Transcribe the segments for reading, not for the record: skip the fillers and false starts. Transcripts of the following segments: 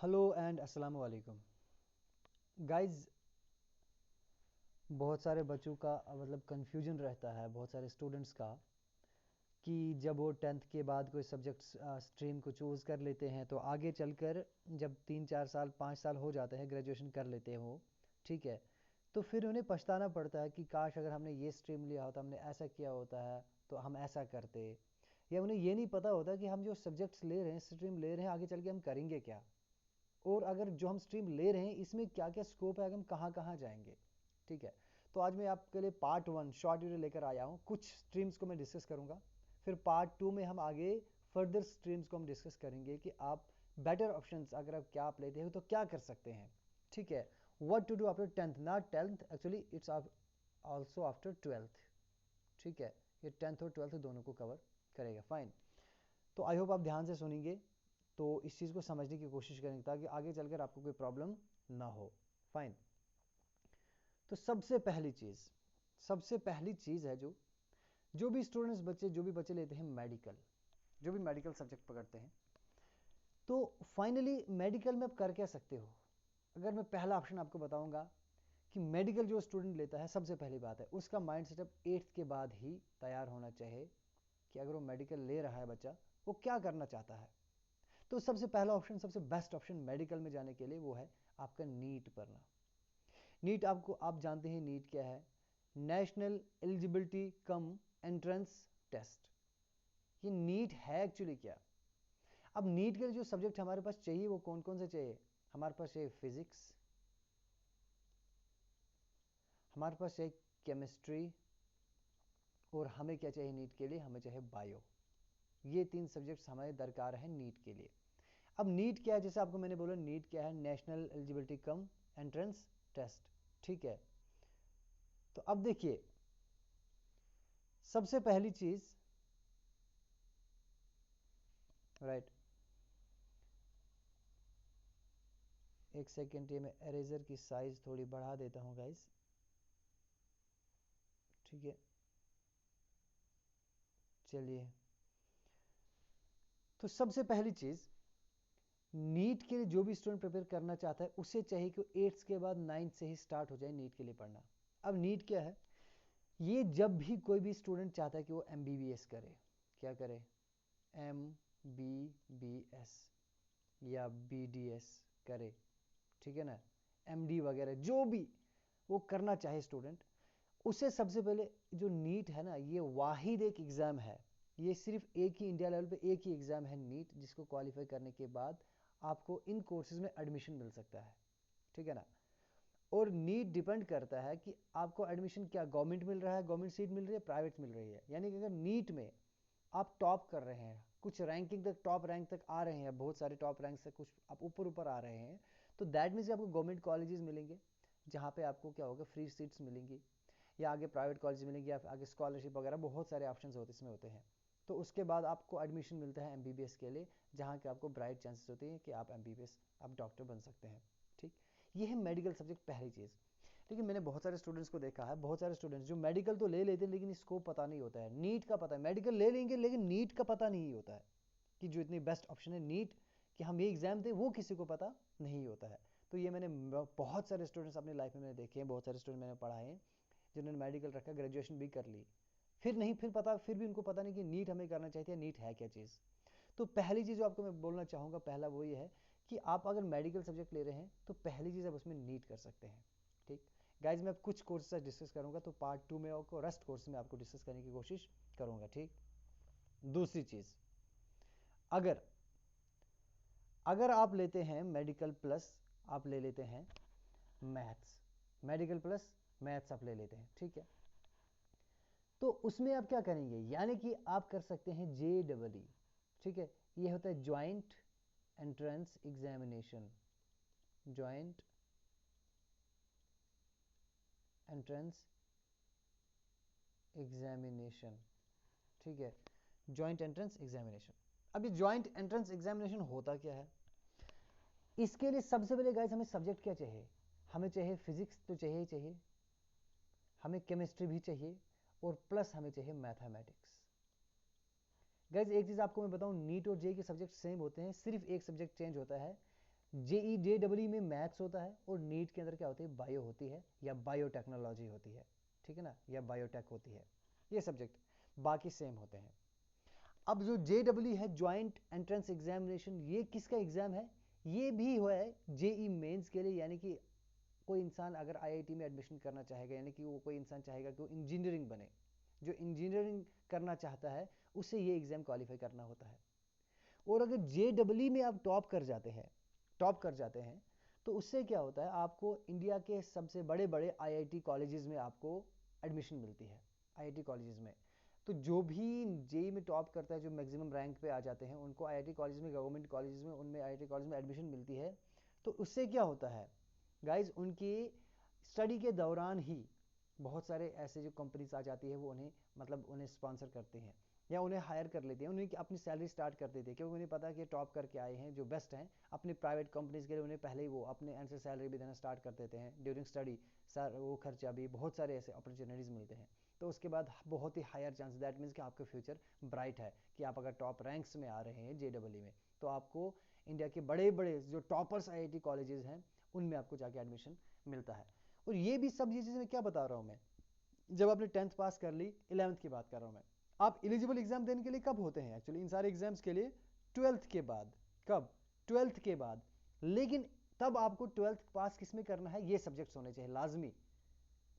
Hello and अस्सलाम वालेकुम guys. बहुत सारे बच्चों का मतलब कंफ्यूजन रहता है, बहुत सारे स्टूडेंट्स का, कि जब वो 10th के बाद कोई सब्जेक्ट स्ट्रीम को चूज़ कर लेते हैं तो आगे चलकर जब 3-4 साल 5 साल हो जाते हैं, ग्रेजुएशन कर लेते हैं वो, ठीक है, तो फिर उन्हें पछताना पड़ता है कि काश अगर हमने ये स्ट्रीम लिया होता, हमने ऐसा किया होता है तो हम ऐसा करते। या उन्हें ये नहीं पता होता कि हम जो सब्जेक्ट्स ले रहे हैं, स्ट्रीम ले रहे हैं, आगे चल के हम करेंगे क्या, और अगर जो हम स्ट्रीम ले रहे हैं इसमें क्या क्या स्कोप है, अगर हम कहाँ कहाँ जाएंगे। ठीक है, तो आज मैं आपके लिए पार्ट 1 शॉर्ट वीडियो लेकर आया हूँ। कुछ स्ट्रीम्स को मैं डिस्कस करूँगा, फिर पार्ट 2 में हम आगे फर्दर स्ट्रीम्स को हम डिस्कस करेंगे कि आप बेटर ऑप्शंस अगर आप क्या आप लेते हो तो क्या कर सकते हैं। ठीक है, what to do after 10th, not 10th actually, it's also after 12th। ठीक है, ये 10th और 12th दोनों को कवर करेगा। फाइन, तो आई होप आप ध्यान से सुनेंगे, तो इस चीज़ को समझने की कोशिश करेंगे ताकि आगे चलकर आपको कोई प्रॉब्लम ना हो। फाइन, तो सबसे पहली चीज़ है, जो भी स्टूडेंट्स बच्चे जो भी बच्चे लेते हैं मेडिकल, जो भी मेडिकल सब्जेक्ट पकड़ते हैं, तो फाइनली मेडिकल में आप कर क्या सकते हो। अगर मैं पहला ऑप्शन आपको बताऊंगा कि मेडिकल जो स्टूडेंट लेता है, सबसे पहली बात है उसका माइंड सेटअप 8th के बाद ही तैयार होना चाहिए कि अगर वो मेडिकल ले रहा है बच्चा, वो क्या करना चाहता है। तो सबसे पहला ऑप्शन, सबसे बेस्ट ऑप्शन मेडिकल में जाने के लिए वो है आपका नीट पढ़ना। नीट, आप जानते हैं नीट क्या है, national eligibility cum entrance test. ये नीट है एक्चुअली क्या। अब नीट के लिए जो सब्जेक्ट हमारे पास चाहिए वो कौन कौन से चाहिए। हमारे पास चाहिए फिजिक्स, हमारे पास चाहिए केमिस्ट्री, और हमें क्या चाहिए नीट के लिए, हमें चाहिए बायो। ये 3 सब्जेक्ट्स हमारे दरकार है नीट के लिए। अब नीट क्या है, जैसे आपको मैंने बोला नीट क्या है, national eligibility cum entrance test. ठीक है, तो अब देखिए सबसे पहली चीज, राइट, एक सेकेंड, ये मैं एरेजर की साइज थोड़ी बढ़ा देता हूं गाइस। ठीक है, चलिए, तो सबसे पहली चीज, नीट के लिए जो भी स्टूडेंट प्रिपेयर करना चाहता है उसे चाहिए कि 8th के बाद 9th से ही स्टार्ट हो जाए नीट के लिए पढ़ना। अब नीट क्या है, ये जब भी कोई भी स्टूडेंट चाहता है कि वो MBBS करे, क्या करे, MBBS या BDS करे, ठीक है ना, MD वगैरह जो भी वो करना चाहे स्टूडेंट, उसे सबसे पहले जो नीट है ना, ये वाहिद एक एग्ज़ाम है। ये सिर्फ एक ही इंडिया लेवल पे एक ही एग्ज़ाम है नीट, जिसको क्वालिफाई करने के बाद आपको इन कोर्सेज में एडमिशन मिल सकता है। ठीक है ना, और नीट डिपेंड करता है कि आपको एडमिशन क्या गवर्नमेंट मिल रहा है, गवर्नमेंट सीट मिल रही है, प्राइवेट मिल रही है। यानी कि अगर नीट में आप टॉप कर रहे हैं, कुछ रैंकिंग तक, टॉप रैंक तक आ रहे हैं, बहुत सारे टॉप रैंक से कुछ आप ऊपर ऊपर आ रहे हैं, तो दैट मीन्स आपको गवर्नमेंट कॉलेजेस मिलेंगे जहाँ पे आपको क्या होगा, फ्री सीट्स मिलेंगी, या आगे प्राइवेट कॉलेज मिलेंगे, या आगे स्कॉलरशिप वगैरह बहुत सारे ऑप्शन होते इसमें होते हैं। तो उसके बाद आपको एडमिशन मिलता है MBBS के लिए, जहाँ के आपको ब्राइट चांसेस होते हैं कि आप MBBS, आप डॉक्टर बन सकते हैं। ठीक, ये है मेडिकल सब्जेक्ट पहली चीज़। लेकिन मैंने बहुत सारे स्टूडेंट्स को देखा है, बहुत सारे स्टूडेंट्स जो मेडिकल तो ले लेते हैं लेकिन इसको पता नहीं होता है, नीट का पता है, मेडिकल ले लेंगे लेकिन नीट का पता नहीं होता है कि जो इतनी बेस्ट ऑप्शन है नीट, कि हम ये एग्जाम दें, वो किसी को पता नहीं होता है। तो ये मैंने बहुत सारे स्टूडेंट्स अपनी लाइफ में मैंने देखे हैं, बहुत सारे स्टूडेंट मैंने पढ़ाए हैं जिन्होंने मेडिकल रखा, ग्रेजुएशन भी कर ली, फिर भी उनको पता नहीं कि नीट हमें करना चाहिए, नीट है क्या चीज़। तो पहली चीज़ जो आपको मैं बोलना चाहूँगा, पहला वो ये है कि आप अगर मेडिकल सब्जेक्ट ले रहे हैं तो पहली चीज़ आप उसमें नीट कर सकते हैं। ठीक, गाइज मैं अब कुछ कोर्सेज डिस्कस करूंगा, तो पार्ट 2 में आपको रेस्ट कोर्स में आपको डिस्कस करने की कोशिश करूंगा। ठीक, दूसरी चीज़, अगर अगर आप लेते हैं मेडिकल प्लस, आप ले लेते हैं मैथ्स, मेडिकल प्लस मैथ्स आप ले लेते हैं, ठीक है, तो उसमें आप क्या करेंगे, यानी कि आप कर सकते हैं JEE। ठीक है, ये होता है joint entrance examination, joint entrance examination. ठीक है, ज्वाइंट एंट्रेंस एग्जामिनेशन। अब ये ज्वाइंट एंट्रेंस एग्जामिनेशन होता क्या है, इसके लिए सबसे पहले गाइस हमें सब्जेक्ट क्या चाहिए, हमें चाहिए फिजिक्स तो चाहिए ही चाहिए, हमें केमिस्ट्री भी चाहिए, और प्लस हमें चाहिए मैथमेटिक्स। गाइस एक चीज आपको मैं बताऊं, नीट और जे के सब्जेक्ट सेम होते हैं, सिर्फ एक सब्जेक्ट चेंज होता है, जेई जेडब्ल्यू में मैथ्स होता है और नीट के अंदर क्या होती है, बायो होती है या बायोटेक्नोलॉजी होती है, ठीक है ना, या बायोटेक होती है, ये सब्जेक्ट बाकी सेम होते हैं। अब जो जेडब्ल्यू है, ज्वाइंट एंट्रेंस एग्जामिनेशन, ये किसका एग्जाम है, ये भी हुआ है जेई मेंस के लिए, यानी कि कोई इंसान अगर आईआईटी में एडमिशन करना चाहेगा, यानी कि वो कोई इंसान चाहेगा कि वो इंजीनियरिंग बने, जो इंजीनियरिंग करना चाहता है उसे ये एग्जाम क्वालिफाई करना होता है। और अगर जेडब्ल्यू में आप टॉप कर जाते हैं तो उससे क्या होता है, आपको इंडिया के सबसे बड़े बड़े आईआईटी कॉलेजेस में आपको एडमिशन मिलती है, आईआईटी कॉलेजेस में। तो जो भी जेई में टॉप करता है, जो मैक्सिमम रैंक पे आ जाते हैं, उनको आईआईटी कॉलेज में, गवर्नमेंट कॉलेजेस में, उनमें आईआईटी कॉलेज में एडमिशन मिलती है। तो उससे क्या होता है गाइज, उनकी स्टडी के दौरान ही बहुत सारे ऐसे जो कंपनीज आ जाती है, वो उन्हें मतलब उन्हें स्पॉन्सर करते हैं या उन्हें हायर कर लेते हैं, उन्हें अपनी सैलरी स्टार्ट कर देते हैं, क्योंकि उन्हें पता है कि टॉप करके आए हैं, जो बेस्ट हैं अपनी प्राइवेट कंपनीज के लिए, उन्हें पहले ही वो अपने एंड से सैलरी भी देना स्टार्ट कर देते हैं ड्यूरिंग स्टडी, सर वो खर्चा भी, बहुत सारे ऐसे अपॉर्चुनिटीज़ मिलते हैं। तो उसके बाद बहुत ही हायर चांस, दैट मीन्स कि आपका फ्यूचर ब्राइट है, कि आप अगर टॉप रैंक्स में आ रहे हैं जेडब्ल्यू में, तो आपको इंडिया के बड़े बड़े जो टॉपर्स आईआईटी कॉलेजेस हैं उनमें आपको जाके एडमिशन मिलता है। और ये भी सब ये चीज़ें क्या बता रहा हूँ मैं, जब आपने 10th पास कर ली, 11th की बात कर रहा हूँ मैं, आप एलिजिबल एग्जाम देने के लिए कब होते हैं, एक्चुअली इन सारे एग्जाम्स के लिए 12th के बाद। कब? 12th के बाद। लेकिन तब आपको 12th पास किस में करना है, ये सब्जेक्ट्स होने चाहिए लाजमी।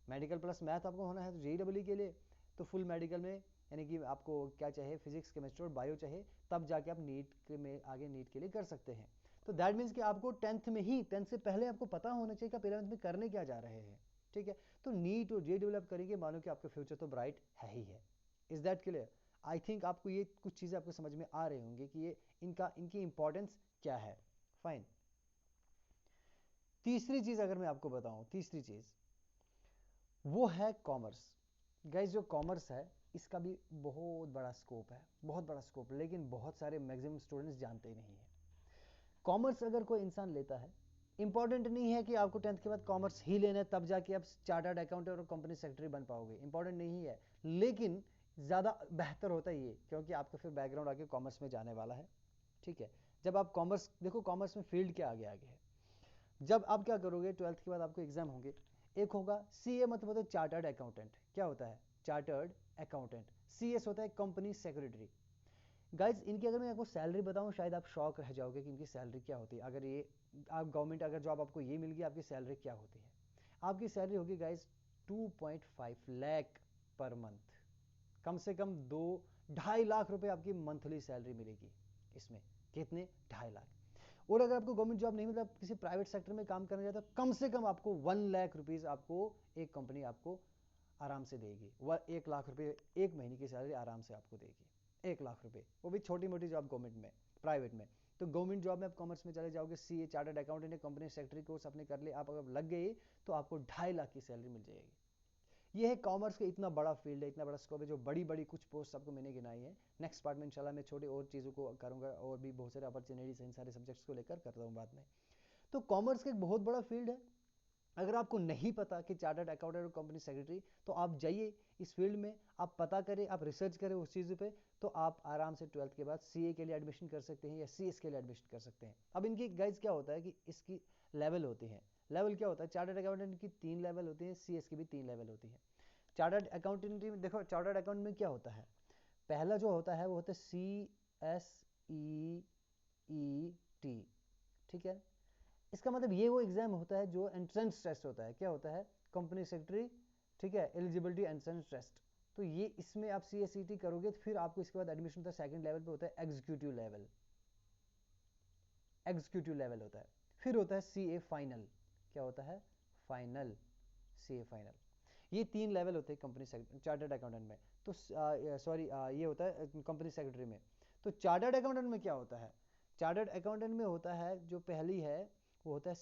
मेडिकल प्लस मैथ आपको होना है तो जेईई के लिए तो फुल मेडिकल में, यानी कि आपको क्या चाहिए, फिजिक्स केमिस्ट्री और बायो चाहिए, तब जाके आप नीट के में आगे नीट के लिए कर सकते हैं। तो दैट मीन्स कि आपको 10th में ही, 10th से पहले आपको पता होना चाहिए कि आप 11th में करने क्या जा रहे हैं, ठीक है। तो नीट और जेईई आप करेंगे, मानो कि आपका फ्यूचर तो ब्राइट है ही है। Is that clear? I think आपको ये कुछ चीज़ें आपको समझ में आ रही होंगी कि ये इनकी इंपॉर्टेंस क्या है। फाइन। तीसरी चीज़ अगर मैं आपको बताऊं, तीसरी चीज़ वो है कॉमर्स। गाइस जो कॉमर्स है, इसका भी बहुत बड़ा स्कोप है, बहुत बड़ा स्कोप, लेकिन बहुत सारे मैक्सिमम स्टूडेंट्स जानते ही नहीं है। कॉमर्स अगर कोई इंसान लेता है, इंपॉर्टेंट नहीं है कि आपको 10th के बाद कॉमर्स ही लेना है तब जाके आप चार्टर्ड अकाउंटेंट और कंपनी सेक्रेटरी बन पाओगे, इंपॉर्टेंट नहीं है, लेकिन ज़्यादा बेहतर होता है ये, क्योंकि आपका फिर बैकग्राउंड आगे कॉमर्स में जाने वाला है, ठीक है। जब आप कॉमर्स देखो, कॉमर्स में फील्ड क्या आगे आगे है। जब आप क्या करोगे, 12th के बाद आपको एग्जाम होंगे, एक होगा सीए, मतलब होता है चार्टर्ड अकाउंटेंट। क्या होता है? Chartered accountant. सीएस होता है कंपनी सेक्रेटरी। गाइज इनकी अगर मैं आपको सैलरी बताऊं, शायद आप शॉक रह जाओगे कि इनकी सैलरी क्या होती है। अगर ये आप गवर्नमेंट अगर जॉब आपको ये मिल गई, आपकी सैलरी क्या होती है? आपकी सैलरी होगी गाइज 2.5 लाख पर मंथ, कम से कम 2-2.5 लाख रुपए आपकी मंथली सैलरी मिलेगी इसमें। कितने? 2.5 लाख। और अगर आपको गवर्नमेंट जॉब नहीं मिलता, किसी प्राइवेट सेक्टर में काम करना चाहता, तो कम से कम आपको 1 लाख रुपीज आपको एक कंपनी आपको आराम से देगी। वह 1 लाख रुपए एक महीने की सैलरी आराम से आपको देगी, 1 लाख रुपए, वो भी छोटी मोटी जॉब गवर्नमेंट में, प्राइवेट में। तो गवर्नमेंट जॉब में आप कॉमर्स में चले जाओगे, CA chartered accountant, company secretary course आपने कर लिया, आप अगर लग गए तो आपको 2.5 लाख की सैलरी मिल जाएगी। ये है कॉमर्स का इतना बड़ा फील्ड है, इतना बड़ा स्कोप है, जो बड़ी बड़ी कुछ पोस्ट आपको मैंने गिनाई है। नेक्स्ट पार्ट में इंशाल्लाह मैं छोटी और चीज़ों को करूंगा, और भी बहुत सारे अपॉर्चुनिटीज इन सारे सब्जेक्ट्स को लेकर करता हूँ बाद में। तो कॉमर्स का एक बहुत बड़ा फील्ड है। अगर आपको नहीं पता कि चार्टर्ड अकाउंटेंट और कंपनी सेक्रेटरी, तो आप जाइए इस फील्ड में, आप पता करें, आप रिसर्च करें उस चीज़ पे, तो आप आराम से 12th के बाद सीए के लिए एडमिशन कर सकते हैं या सीएस के लिए एडमिशन कर सकते हैं। अब इनकी गाइज क्या होता है कि इसकी लेवल होती है। लेवल क्या होता है? चार्टर्ड अकाउंटेंट की 3 लेवल होती है, सीएस की भी 3 लेवल होती है। चार्टर्ड अकाउंटेंट में देखो, चार्टर्ड अकाउंट में क्या होता है, पहला जो होता है वो होता है CSEET, ठीक है। इसका मतलब ये वो एग्जाम होता है जो एंट्रेंस टेस्ट होता है। क्या होता है? कंपनी सेक्रेटरी, ठीक है, एलिजिबिलिटी एंट्रेंस टेस्ट। तो ये इसमें आप CSET करोगे तो फिर आपको इसके बाद एडमिशन होता है, सेकंड लेवल पे होता है एग्जीक्यूटिव लेवल, एग्जीक्यूटिव लेवल होता है। फिर होता है CA फाइनल। क्या होता है? Final, CA final. ये 3 लेवल होते हैं कंपनी चार्टर्ड अकाउंटेंट में। तो सॉरी, ये होता है कंपनी सेक्रेटरी में। तो चार्टर्ड अकाउंटेंट में क्या होता है? चार्टर्ड अकाउंटेंट में होता है, जो पहली है वो होता है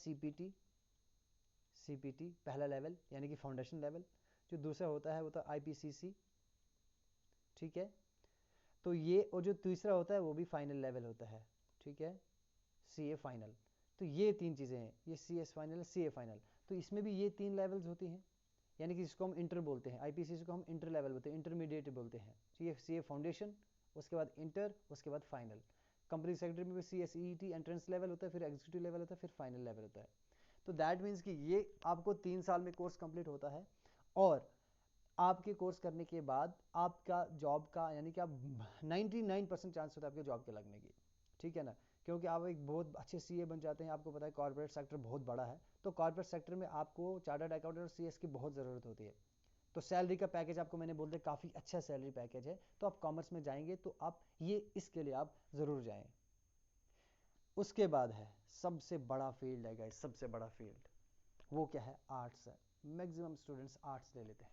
CPT पहला लेवल, यानी कि फाउंडेशन लेवल। जो दूसरा होता है वो होता है IPCC, ठीक है। तो ये, और जो तीसरा होता है वो भी फाइनल लेवल होता है, ठीक है, CA फाइनल। तो ये 3 चीज़ें हैं, ये CS फाइनल, CA फाइनल। तो इसमें भी ये 3 लेवल्स होती हैं, यानी कि जिसको हम इंटर बोलते हैं, IPCC को हम इंटर लेवल बोलते हैं, इंटरमीडिएट बोलते हैं। तो ये CA फाउंडेशन, उसके बाद इंटर, उसके बाद फाइनल। कंपनी सेक्रेटरी में भी CSET एंट्रेंस लेवल होता है, फिर एग्जीक्यूटिव लेवल होता है, फिर फाइनल लेवल होता है। तो दैट मीन्स कि ये आपको 3 साल में कोर्स कंप्लीट होता है, और आपके कोर्स करने के बाद आपका जॉब का यानी कि आप 99% चांस होता है आपके जॉब के लगने की, ठीक है ना, क्योंकि आप एक बहुत अच्छे CA बन जाते हैं। आपको पता है कॉर्पोरेट सेक्टर बहुत बड़ा है, तो कॉर्पोरेट सेक्टर में आपको चार्टर्ड अकाउंटेंट और CS की बहुत ज़रूरत होती है। तो सैलरी का पैकेज आपको मैंने बोल दिया काफ़ी अच्छा सैलरी पैकेज है, तो आप कॉमर्स में जाएंगे तो आप ये इसके लिए आप ज़रूर जाएं। उसके बाद है सबसे बड़ा फील्ड है गाइस, सबसे बड़ा फील्ड वो क्या है? आर्ट्स है। मैक्सिमम स्टूडेंट्स आर्ट्स ले लेते हैं,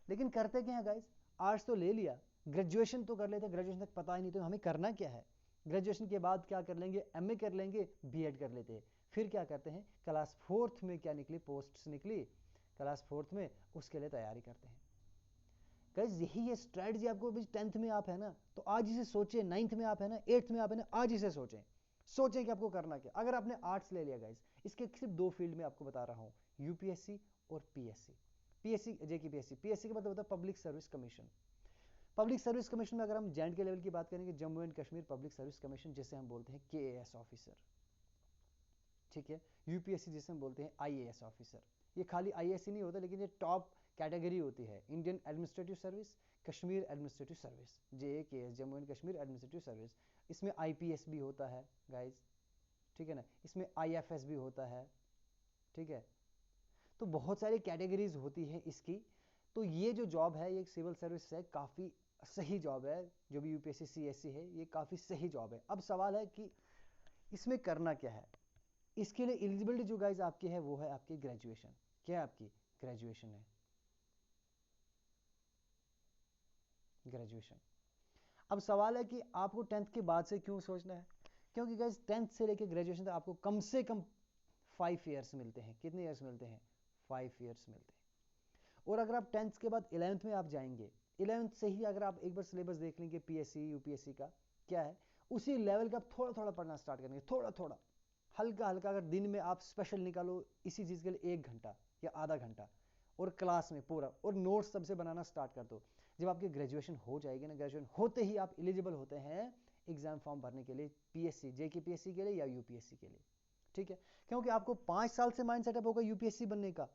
लेकिन करते क्या है गाइस? आर्ट्स तो ले लिया, ग्रेजुएशन तो कर लेते हैं, ग्रेजुएशन तक पता ही नहीं तो हमें करना क्या है। ग्रेजुएशन के बाद क्या कर लेंगे? MA कर लेंगे, BEd कर लेते हैं। फिर क्या करते हैं? क्लास 4th में क्या निकली? पोस्ट्स निकली क्लास 4th में, उसके लिए तैयारी करते हैं। गाइस यही है स्ट्रेटजी। आपको 10th में आप है ना, तो आज इसे सोचें। 9th में आप है ना, 8th में आप है ना, आज इसे सोचें कि आपको करना क्या। अगर आपने आर्ट्स ले लिया गाइस, इसके सिर्फ 2 फील्ड में आपको बता रहा हूं, UPSC और PSC। PSC JK PSC के मतलब होता है public service commission. Public service commission में अगर हम JNK लेवल की बात करेंगे, Jammu and Kashmir public service commission, जिसे हम बोलते हैं KAS ऑफिसर, ठीक है। UPSC जिसे हम बोलते हैं IAS ऑफिसर। ये खाली IAS ही नहीं होता, लेकिन ये टॉप कैटेगरी होती है। Indian administrative service, Kashmir administrative service, JAKS Jammu and Kashmir administrative service. इसमें IPS भी होता है गाइज, ठीक है ना, इसमें IFS भी होता है, ठीक है। तो बहुत सारी कैटेगरीज होती है इसकी। तो ये जो जॉब है, ये सिविल सर्विस है, काफ़ी सही जॉब है। जो भी UPSC CSC है, ये काफ़ी सही जॉब है। अब सवाल है कि इसमें करना क्या है। इसके लिए एलिजिबिलिटी जो गाइज आपकी है, वो है आपकी ग्रेजुएशन। क्या है आपकी? ग्रेजुएशन है, ग्रेजुएशन। अब सवाल है कि आपको 10th के बाद से क्यों सोचना है? क्योंकि गाइज 10th से लेकर ग्रेजुएशन तक आपको कम से कम 5 ईयर्स मिलते हैं। कितने ईयर्स मिलते हैं? 5 ईयर्स मिलते हैं। और अगर आप 10th के बाद 11th में आप जाएंगे, 11th से ही अगर आप एक बार सिलेबस देख लेंगे PSC UPSC का क्या है, उसी लेवल का आप थोड़ा थोड़ा पढ़ना स्टार्ट करेंगे, थोड़ा थोड़ा, हल्का हल्का। अगर दिन में आप स्पेशल निकालो इसी चीज़ के लिए 1 घंटा या आधा घंटा, और क्लास में पूरा, और नोट्स सबसे बनाना स्टार्ट कर दो। जब आपकी ग्रेजुएशन हो जाएगी ना, ग्रेजुएशन होते ही आप एलिजिबल होते हैं एग्जाम फॉर्म भरने के लिए, PSC JK PSC के लिए या UPSC के लिए, ठीक है। क्योंकि आपको 5 साल से माइंड सेटअप होगा UPSC बनने का।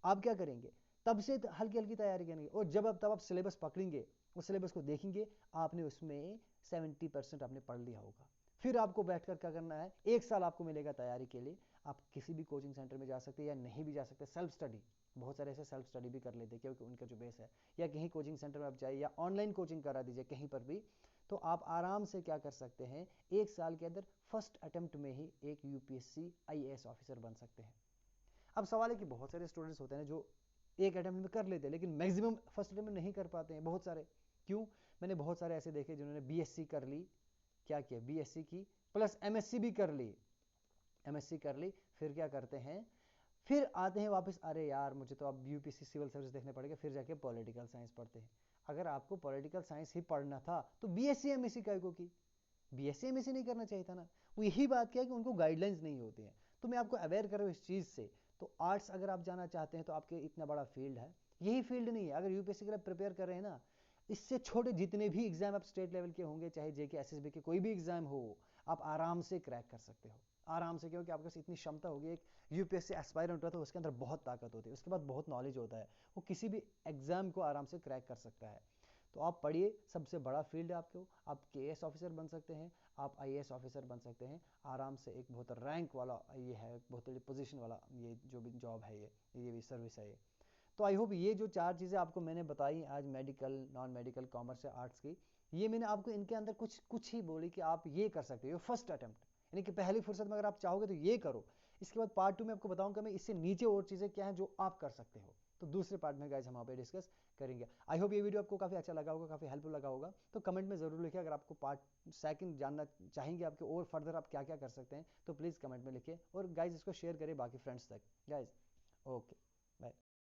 आप क्या करेंगे? तब से हल्की हल्की तैयारी करेंगे, और तब आप सिलेबस पकड़ेंगे, उस सिलेबस को देखेंगे, आपने उसमें 70% आपने पढ़ लिया होगा। फिर आपको बैठकर क्या करना है? 1 साल आपको मिलेगा तैयारी के लिए। आप किसी भी कोचिंग सेंटर में जा सकते हैं या नहीं भी जा सकते, सेल्फ स्टडी। बहुत सारे ऐसे सेल्फ स्टडी भी कर लेते हैं, क्योंकि उनका जो बेस है, या कहीं कोचिंग सेंटर में आप जाइए या ऑनलाइन कोचिंग करा दीजिए कहीं पर भी, तो आप आराम से क्या कर सकते हैं, 1 साल के अंदर फर्स्ट अटेम्प्ट में ही एक UPSC IAS ऑफिसर बन सकते हैं। अब सवाल है कि बहुत सारे स्टूडेंट्स होते हैं जो एक अटेम्प्ट में कर लेते हैं, लेकिन मैक्सिमम फर्स्ट अटेम्प्ट में नहीं कर पाते हैं, बहुत सारे। क्यों? मैंने बहुत सारे ऐसे देखे जिन्होंने BSc कर ली, क्या किया? BSc की प्लस MSc भी कर ली, MSc कर ली, फिर क्या करते हैं? फिर आते हैं वापस, अरे यार मुझे तो अब UPSC सिविल सर्विस देखने पड़ेगा, फिर जाके पॉलिटिकल साइंस पढ़ते हैं। अगर आपको पॉलिटिकल साइंस ही पढ़ना था तो BSc MSc काय को की? BSc MSc नहीं करना चाहिए था ना। वो यही बात क्या है कि उनको गाइडलाइंस नहीं होती है। तो मैं आपको अवेयर कर रहा हूँ इस चीज़ से। तो आर्ट्स अगर आप जाना चाहते हैं, तो आपके इतना बड़ा फील्ड है, यही फील्ड नहीं है। अगर UPSC के लिए प्रिपेयर कर रहे हैं ना, इससे छोटे जितने भी एग्जाम आप स्टेट लेवल के होंगे, चाहे JK SSB के कोई भी एग्जाम हो, आप आराम से क्रैक कर सकते हो, आराम से। क्योंकि आपके पास इतनी क्षमता होगी। एक UPSC एस्पायरेंट होता है, उसके अंदर बहुत ताकत होती है, उसके बाद बहुत नॉलेज होता है, वो किसी भी एग्जाम को आराम से क्रैक कर सकता है। तो आप पढ़िए, सबसे बड़ा फील्ड है आपको। आप KS ऑफिसर बन सकते हैं, आप IAS ऑफिसर बन सकते हैं आराम से। एक बहुत रैंक वाला ये है, बहुत बड़ी पोजीशन वाला ये जो भी जॉब है, ये भी सर्विस है ये। तो आई होप ये जो 4 चीज़ें आपको मैंने बताई आज, मेडिकल, नॉन मेडिकल, कॉमर्स या आर्ट्स की, ये मैंने आपको इनके अंदर कुछ ही बोली कि आप ये कर सकते हो फर्स्ट अटेम्प्ट, यानी कि पहली फुर्सत में अगर आप चाहोगे तो ये करो। इसके बाद पार्ट 2 में आपको बताऊंगा मैं इससे नीचे और चीज़ें क्या हैं जो आप कर सकते हो। तो दूसरे पार्ट में गाइज हम वहाँ पे डिस्कस करेंगे। आई होप ये वीडियो आपको काफ़ी अच्छा लगा होगा, काफ़ी हेल्पफुल लगा होगा। तो कमेंट में ज़रूर लिखिए, अगर आपको पार्ट सेकंड जानना चाहेंगे आपके और फर्दर आप क्या क्या कर सकते हैं, तो प्लीज़ कमेंट में लिखिए। और गाइज इसको शेयर करें बाकी फ्रेंड्स तक। Guys okay, bye.